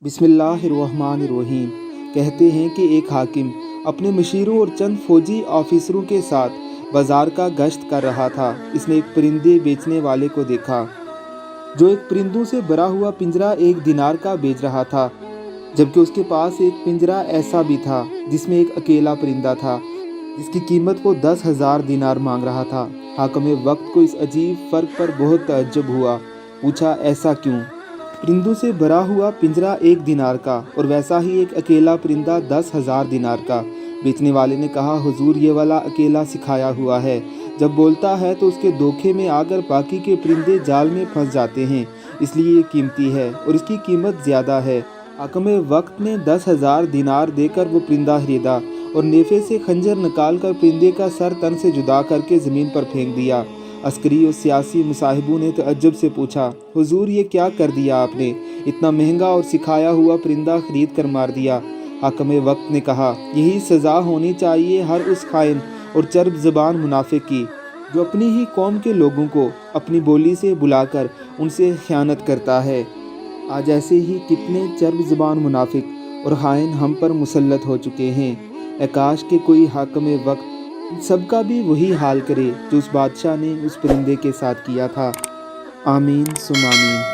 बिस्मिल्लाहिर्रहमानिर्रहीम। कहते हैं कि एक हाकिम अपने मशीरों और चंद फौजी ऑफिसरों के साथ बाजार का गश्त कर रहा था। इसने एक परिंदे बेचने वाले को देखा जो एक परिंदों से भरा हुआ पिंजरा 1 दिनार का बेच रहा था, जबकि उसके पास एक पिंजरा ऐसा भी था जिसमें एक अकेला परिंदा था जिसकी कीमत वो 10,000 दिनार मांग रहा था। हाकिम वक्त को इस अजीब फ़र्क पर बहुत तअज्जुब हुआ। पूछा, ऐसा क्यों? परिंदों से भरा हुआ पिंजरा 1 दिनार का और वैसा ही एक अकेला परिंदा 10,000 दिनार का। बेचने वाले ने कहा, हुजूर, ये वाला अकेला सिखाया हुआ है, जब बोलता है तो उसके धोखे में आकर बाकी के परिंदे जाल में फंस जाते हैं, इसलिए ये कीमती है और इसकी कीमत ज़्यादा है। हाकिम वक्त ने 10,000 दिनार देकर वो परिंदा खरीदा और नेफे से खंजर निकाल कर परिंदे का सर तन से जुदा करके ज़मीन पर फेंक दिया। अस्करी और सियासी मुसाहिबों ने तअज्जुब से पूछा, हुजूर, ये क्या कर दिया आपने? इतना महंगा और सिखाया हुआ परिंदा खरीद कर मार दिया। हाकिम वक्त ने कहा, यही सज़ा होनी चाहिए हर उस खाइन और चर्ब ज़बान मुनाफिक की जो अपनी ही कौम के लोगों को अपनी बोली से बुलाकर उनसे खयानत करता है। आज ऐसे ही कितने चर्ब ज़बान मुनाफिक और खाइन हम पर मुसल्लत हो चुके हैं। काश के कोई हाकिम वक्त सबका भी वही हाल करे जो उस बादशाह ने उस परिंदे के साथ किया था। आमीन सुम आमीन।